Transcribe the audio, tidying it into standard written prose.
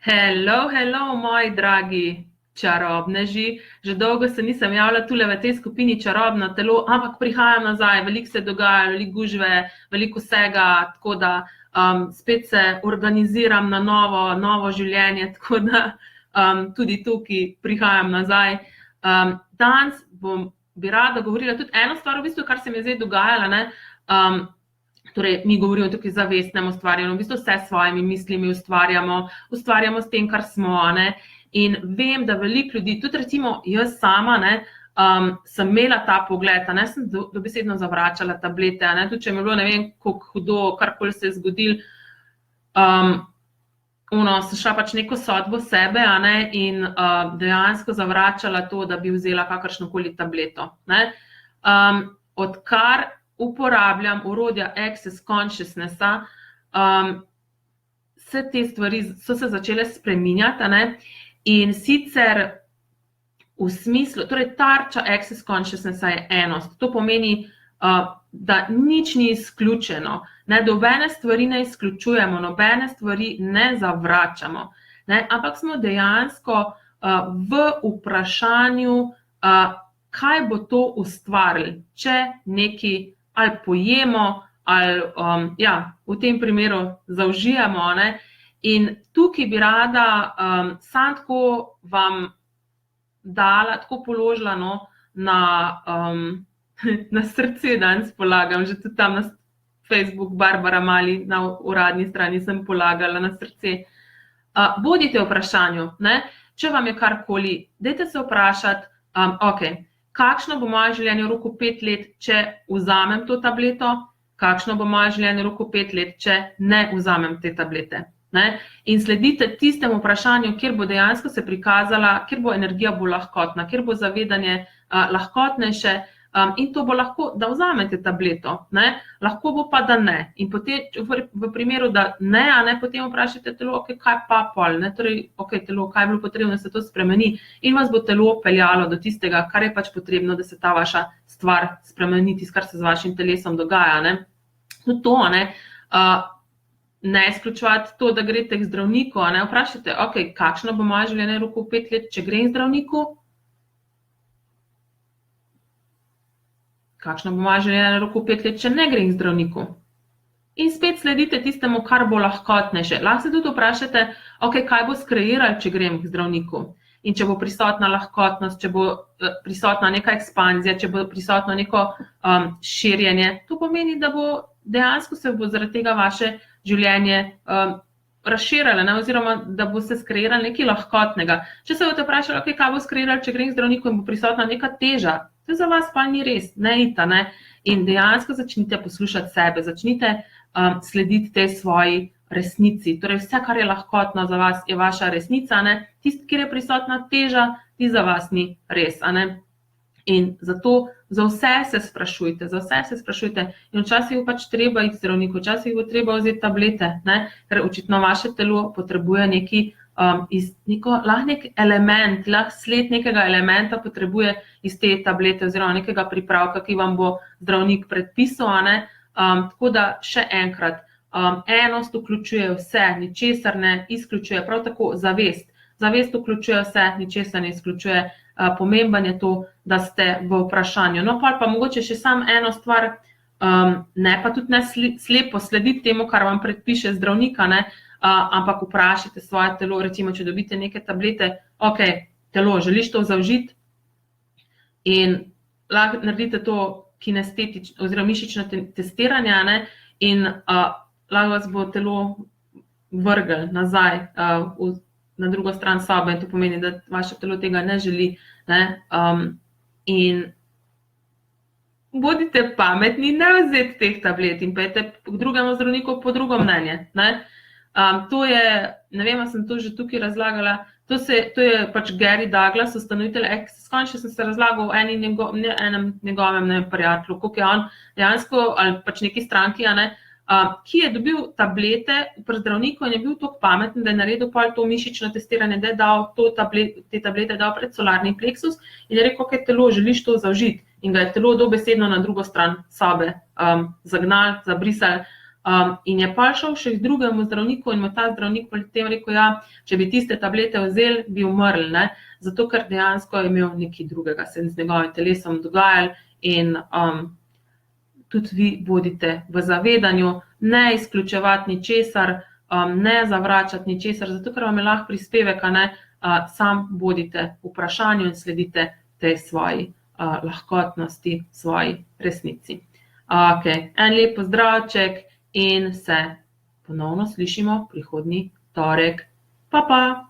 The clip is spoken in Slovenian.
Hello, moji dragi čarobneži. Že dolgo se nisem javila tule v tej skupini Čarobno telo, ampak prihajam nazaj, veliko se dogaja, veliko gužve, veliko vsega, tako da spet se organiziram na novo življenje, tako da tudi tukaj prihajam nazaj. Danes bi rada govorila tudi eno stvar, v bistvu, kar se mi je zdaj dogajala, ne? Torej, mi govorimo tukaj zavestnem ustvarjanju, v bistvu vse s svojimi mislimi ustvarjamo s tem, kar smo, ne? In vem, da veliko ljudi, tudi recimo jaz sama, ne, sem imela ta pogled, ne, sem dobesedno zavračala tablete, ne, tudi če mi je bilo, ne vem, koliko hudo, karkoli se je zgodilo, sem šla pač neko sodbo sebe, ne, in dejansko zavračala to, da bi vzela kakršnokoli tableto, ne. Odkar uporabljam orodja Access Consciousnessa, vse te stvari so se začele spreminjati, ne? In sicer v smislu, torej tarča Access Consciousnessa je enost. To pomeni, da nič ni izključeno, ne? Nobene stvari ne izključujemo, nobene stvari ne zavračamo, ne? Ampak smo dejansko v vprašanju, kaj bo to ustvarilo, če neki ali pojemo, ali v tem primeru zaužijemo, ne? In tukaj bi rada samo tako vam dala, tako položila, no, na srce danes polagam, že tudi tam na Facebook Barbara Mali, na uradni strani sem polagala na srce. Bodite v vprašanju, ne? Če vam je karkoli, dajte se vprašati, kakšno bo moje življenje v roku 5 let, če vzamem to tableto, kakšno bo moje življenje v roku 5 let, če ne vzamem te tablete, ne? In sledite tistemu vprašanju, kjer bo dejansko se prikazala, kjer bo energija bolj lahkotna, kjer bo zavedanje lahkotnejše, in to bo lahko, da vzamete tableto, ne? Lahko bo pa, da ne. In potem, v primeru, da ne, potem vprašajte telo, kaj pa pol, ne? Torej, telo, kaj je bilo potrebno, da se to spremeni, in vas bo telo peljalo do tistega, kar je pač potrebno, da se ta vaša stvar spremeni, tisto, kar se z vašim telesom dogaja, ne? Tudi to, ne? Ne izključevati to, da greste k zdravniku, ne? Vprašajte, kakšno bo moje življenje v roku 5 let, če grem k zdravniku? Kakšno bo moje življenje v roku 5 let, če ne grem k zdravniku? In spet sledite tistemu, kar bo lahkotnejše. Lahko se tudi vprašate, kaj bo skreiralo, če grem k zdravniku. In če bo prisotna lahkotnost, če bo prisotna neka ekspanzija, če bo prisotno neko širjenje, to pomeni, da bo dejansko se bo zaradi tega vaše življenje razširjalo, ne? Oziroma, da bo se skreiralo nekaj lahkotnega. Če se boste vprašali, kaj bo skreiralo, če grem k zdravniku in bo prisotna neka teža, to za vas pa ni res, ne ita, ne? In dejansko začnite poslušati sebe, začnite slediti tej svoji resnici. Torej, vse, kar je lahkotno za vas, je vaša resnica, ne? Tisti, kjer je prisotna teža, ti za vas ni res, ne? In zato za vse se sprašujte, in včasih bo pač treba iti k zdravniku, včasih bo treba vzeti tablete, ne? Ker očitno vaše telo potrebuje lahko nek element, lahko sled nekega elementa potrebuje iz te tablete oziroma nekega pripravka, ki vam bo zdravnik predpisal, ne? Tako da še enkrat, enost vključuje vse, ničesar ne izključuje, prav tako zavest. Zavest vključuje vse, ničesar ne izključuje, pomemben je to, da ste v vprašanju. No, pa mogoče še samo eno stvar, ne pa tudi ne slepo slediti temu, kar vam predpiše zdravnika, ne? Ampak vprašajte svoje telo, recimo, če dobite neke tablete, telo, želiš to zaužiti? In lahko naredite to kinestetično oziroma mišično testiranje, ne? In lahko vas bo telo vrglo nazaj na drugo stran sobe, in to pomeni, da vaše telo tega ne želi, ne? In bodite pametni, ne vzeti teh tablet in pojdite k drugemu zdravniku po drugo mnenje, ne? To je, ne vem, sem to že tukaj razlagala, to je pač Gary Douglas, ustanovitelj Access Consciousness, sem se razlagal v enem njegovem prijatelju, koliko je on dejansko, ali pač neki stranki, ne? Ki je dobil tablete pri zdravniku in je bil tako pameten, da je naredil to mišično testiranje, da je dal te tablete dal pred solarni pleksus in je rekel, telo, želiš to zaužiti? In ga je telo dobesedno na drugo stran sobe zagnal, zabrisal, In je pa šel še k drugemu zdravniku in mu ta zdravnik potem rekel, ja, če bi tiste tablete vzeli, bi umrl, ne? Zato ker dejansko je imel nekaj drugega, se z njegovim telesom dogajalo in tudi vi bodite v zavedanju, ne izključevati ničesar, ne zavračati ničesar, zato ker vam je lahko prispevek, sam bodite v vprašanju in sledite tej svoji lahkotnosti, svoji resnici. En lep pozdravček in se ponovno slišimo prihodnji torek. Pa, pa!